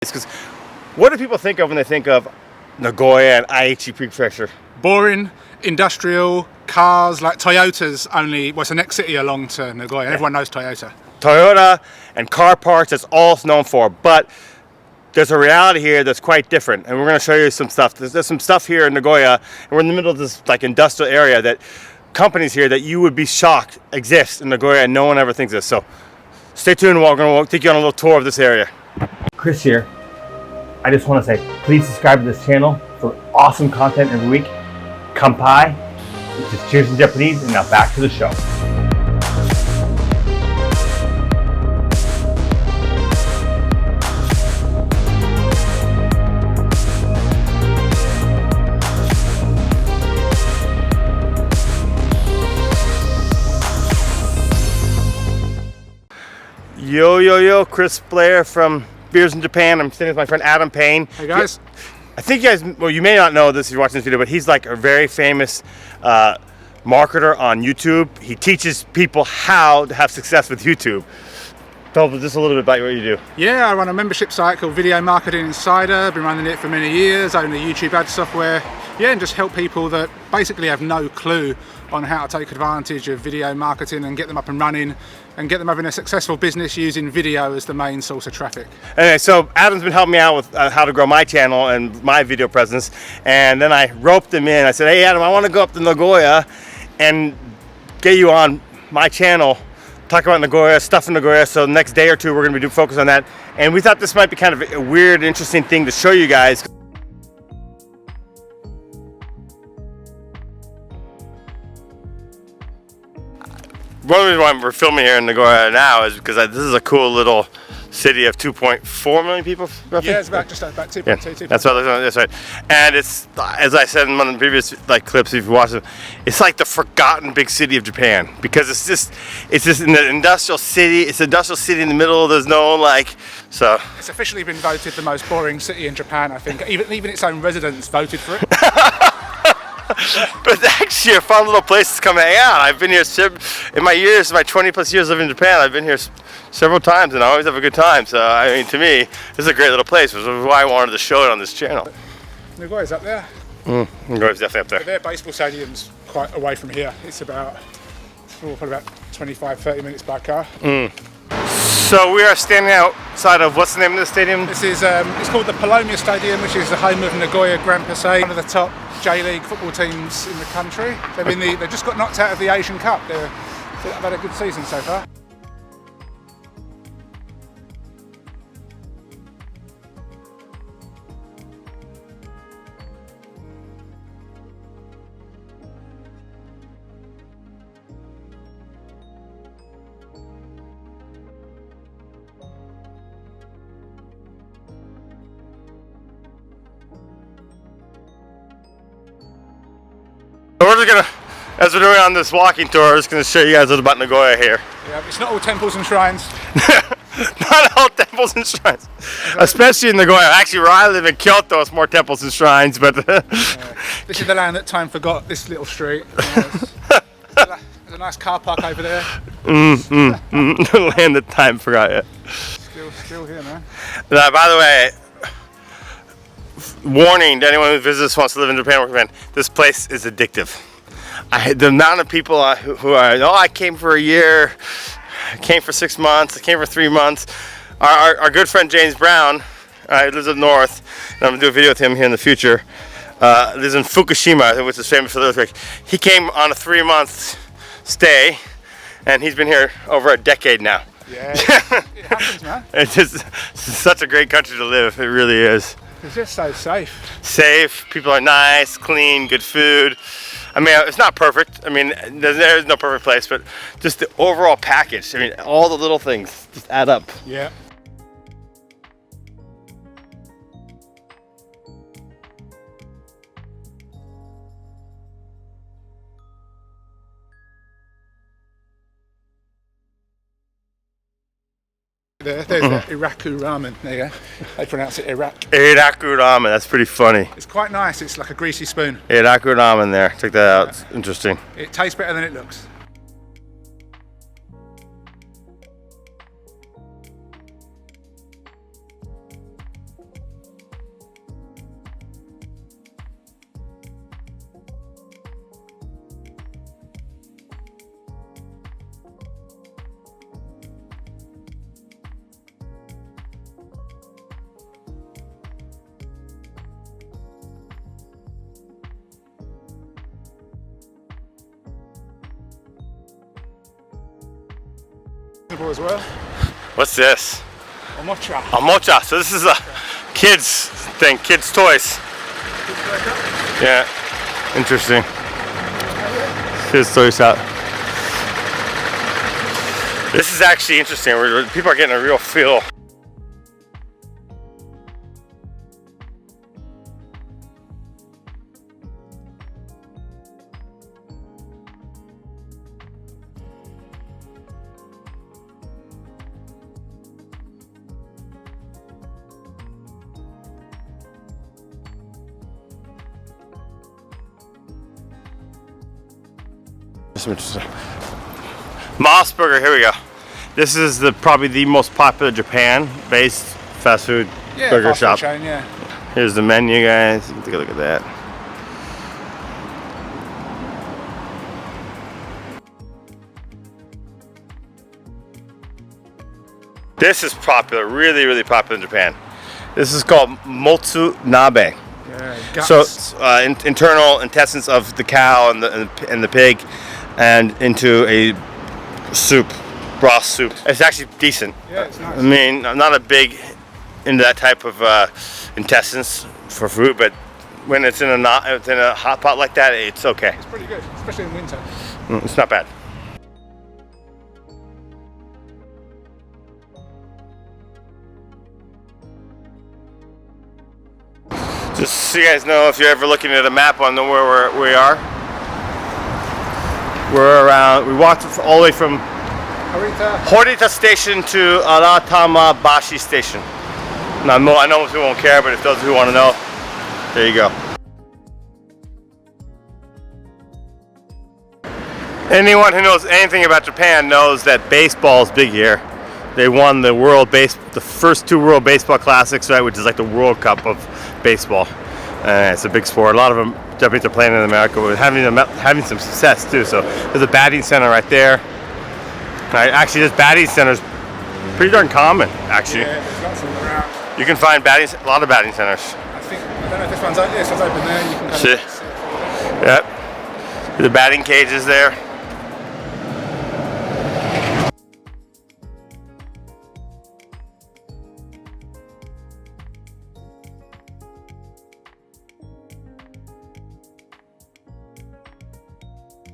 Because what do people think of when they think of Nagoya and Aichi Prefecture? Boring, industrial, cars, like Toyota's only, well, it's the next city along to Nagoya. Yeah. Everyone knows Toyota. Toyota and car parts, that's all it's known for. But there's a reality here that's quite different. And we're going to show you some stuff. There's some stuff here in Nagoya, and we're in the middle of this like industrial area that companies here that you would be shocked exist in Nagoya and no one ever thinks this. So stay tuned, we're going to take you on a little tour of this area. Chris here. I just want to say, please subscribe to this channel for awesome content every week. Kanpai, which is cheers in Japanese, and now back to the show. Yo, Chris Blair from Beers in Japan. I'm sitting with my friend Adam Payne. Hey guys. I think you guys, well, you may not know this if you're watching this video, but he's like a very famous marketer on YouTube. He teaches people how to have success with YouTube. Tell us just a little bit about what you do. Yeah, I run a membership site called Video Marketing Insider. I've been running it for many years. I own the YouTube ad software. Yeah, and just help people that basically have no clue on how to take advantage of video marketing and get them up and running and get them having a successful business using video as the main source of traffic. Anyway, so Adam's been helping me out with how to grow my channel and my video presence, and then I roped him in. I said, hey Adam, I want to go up to Nagoya and get you on my channel, talk about Nagoya, stuff in Nagoya. So the next day or two we're going to be focused on that, and we thought this might be kind of a weird, interesting thing to show you guys. One of the reasons why we're filming here in Nagoya now is because this is a cool little city of 2.4 million people, roughly? Yeah, it's about 2.2. Yeah, that's right. And it's, as I said in one of the previous clips, if you watch it, it's like the forgotten big city of Japan, because it's just in the industrial city. It's an industrial city in the middle. There's no so. It's officially been voted the most boring city in Japan, I think. Even its own residents voted for it. But it's actually a fun little place to come hang out. I've been here in my 20 plus years living in Japan. I've been here several times and I always have a good time. So I mean, to me, this is a great little place, which is why I wanted to show it on this channel. Nagoya's up there. Nagoya's definitely up there. But their baseball stadium's quite away from here. It's about, probably about 25-30 minutes by car. So we are standing outside of, what's the name of the stadium? This is, it's called the Paloma Stadium, which is the home of Nagoya Grand Passé, one of the top J-League football teams in the country. They've just got knocked out of the Asian Cup. They've had a good season so far. We're just as we're doing on this walking tour, we're just gonna show you guys a little about Nagoya here. Yeah, it's not all temples and shrines. Not all temples and shrines. Especially in Nagoya. Actually, where I live in Kyoto, it's more temples and shrines, but... This is the land that time forgot, this little street. There's a nice car park over there. The land that time forgot, yeah. Still here, man. Now, by the way, warning to anyone who visits, wants to live in Japan or Japan, this place is addictive. The amount of people who are, I came for a year, I came for 6 months, I came for 3 months. Our good friend James Brown, he lives up north, and I'm going to do a video with him here in the future. Lives in Fukushima, which is famous for the earthquake. He came on a 3-month stay, and he's been here over a decade now. Yeah, it happens, man. It's just such a great country to live, it really is. It's just so safe. Safe, people are nice, clean, good food. I mean, it's not perfect. I mean, there's no perfect place, but just the overall package. I mean, all the little things just add up. Yeah. There's the Eraku Ramen. There you go. They pronounce it Eraku. Eraku Ramen. That's pretty funny. It's quite nice. It's like a greasy spoon. Eraku Ramen there. Check that out. It's interesting. It tastes better than it looks. As well. What's this? A mocha. A mocha. So this is a kids thing, kids toys. Yeah, interesting. Kids toy shop. This is actually interesting. People are getting a real feel. Interesting. Mosh Burger, here we go. This is probably the most popular Japan-based fast food burger shop. Chain, yeah. Here's the menu, guys. You can take a look at that. This is popular, really, really popular in Japan. This is called Motsunabe. Yeah, so internal intestines of the cow and the pig, and into a soup, broth soup. It's actually decent. Yeah, it's nice. I mean, I'm not a big into that type of intestines for food, but when it's in a hot pot like that, it's okay. It's pretty good, especially in winter. It's not bad. Just so you guys know, if you're ever looking at a map on where we are, we're around. We walked all the way from Horita Station to Aratama-Bashi Station. Now, I know most people won't care, but if those who want to know, there you go. Anyone who knows anything about Japan knows that baseball is big here. They won the the first 2 World Baseball Classics, right, which is like the World Cup of baseball. It's a big sport. A lot of them Japanese are playing in America, but having some success too. So there's a batting center right there. Right, actually, this batting center is pretty darn common. Actually, yeah, there's lots of them around. You can find a lot of batting centers. I don't know if this one's open. This one's open there. You can See? Yep. The batting cages there.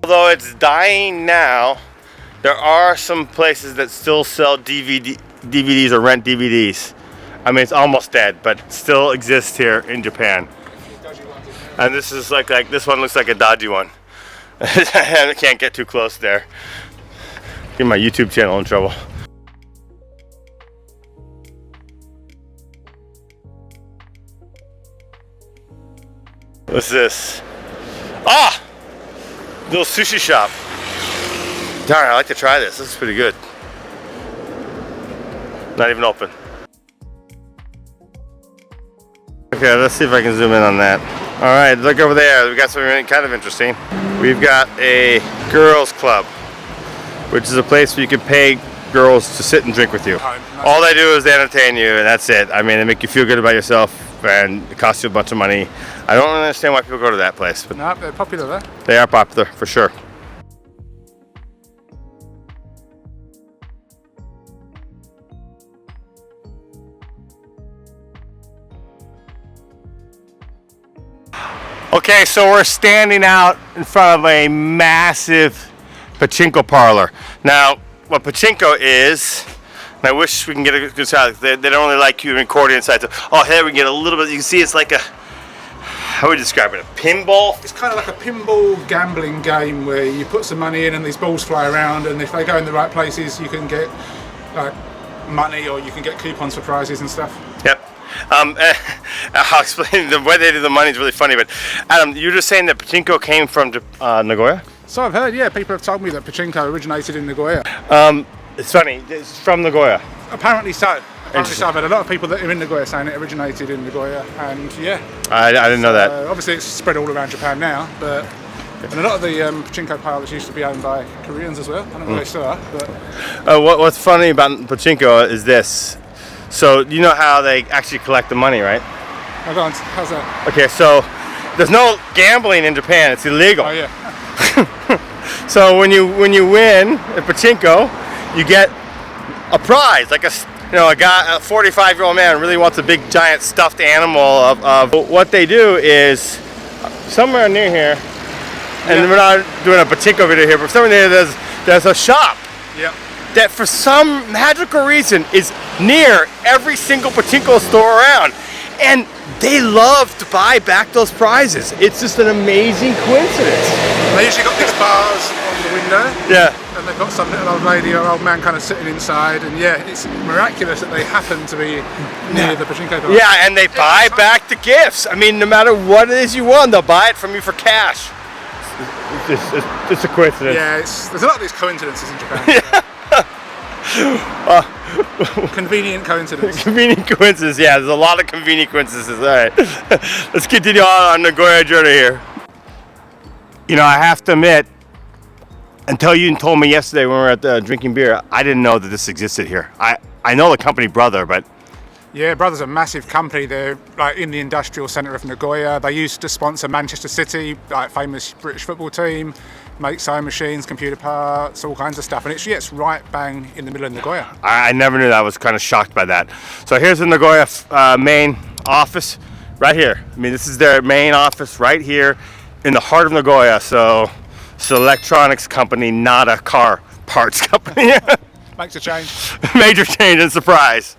Although it's dying now, there are some places that still sell DVDs or rent DVDs. I mean, it's almost dead, but it still exists here in Japan. And this is like this one looks like a dodgy one. I can't get too close there. Get my YouTube channel in trouble. What's this? Ah! Little sushi shop. Darn, I'd like to try this. This is pretty good. Not even open. Okay, let's see if I can zoom in on that. All right, look over there. We got something kind of interesting. We've got a girls club, which is a place where you can pay girls to sit and drink with you. All they do is they entertain you, and that's it. I mean, they make you feel good about yourself, and it costs you a bunch of money. I don't really understand why people go to that place, but no, they're popular there. They are popular for sure. Okay, so we're standing out in front of a massive Pachinko Parlor. Now, what Pachinko is, and I wish we can get a good shot. They don't really like you recording inside. So, oh, here we get a little bit. You can see it's like a, how would you describe it? A pinball? It's kind of like a pinball gambling game where you put some money in and these balls fly around, and if they go in the right places, you can get like money, or you can get coupons for prizes and stuff. Yep. I'll explain. The way they do the money is really funny, but Adam, you were just saying that Pachinko came from Nagoya? So I've heard, yeah, people have told me that Pachinko originated in Nagoya. It's funny, it's from Nagoya. Apparently so. Apparently so. I've had a lot of people that are in Nagoya saying it originated in Nagoya, and yeah. I didn't know that. Obviously it's spread all around Japan now, but and a lot of the Pachinko parlors used to be owned by Koreans as well. I don't know if they still are, but... What's funny about Pachinko is this. So you know how they actually collect the money, right? Oh, go on. How's that? Okay, so there's no gambling in Japan. It's illegal. Oh yeah. So when you win at Pachinko, you get a prize, like a 45-year-old man really wants a big giant stuffed animal of what they do is somewhere near here, and we're not doing a Pachinko video here, but somewhere near there's a shop that for some magical reason is near every single Pachinko store around, and they love to buy back those prizes. It's just an amazing coincidence. They usually got these bars on the window. Yeah. And they've got some little old lady or old man kind of sitting inside, and yeah, it's miraculous that they happen to be near the Pachinko bar. Yeah, and they buy back the gifts. I mean, no matter what it is you want, they'll buy it from you for cash. It's a coincidence. Yeah, there's a lot of these coincidences in Japan. Convenient coincidence. Convenient coincidences, yeah, there's a lot of convenient coincidences. All right, let's continue on our Nagoya journey here. You know, I have to admit, until you told me yesterday when we were at drinking beer, I didn't know that this existed here. I know the company Brother, but... Yeah, Brother's a massive company. They're like in the industrial centre of Nagoya. They used to sponsor Manchester City, like famous British football team, make sewing machines, computer parts, all kinds of stuff. And it's right bang in the middle of Nagoya. I never knew that. I was kind of shocked by that. So here's the Nagoya main office right here. I mean, this is their main office right here in the heart of Nagoya. So it's an electronics company, not a car parts company. Makes a change. Major change and surprise.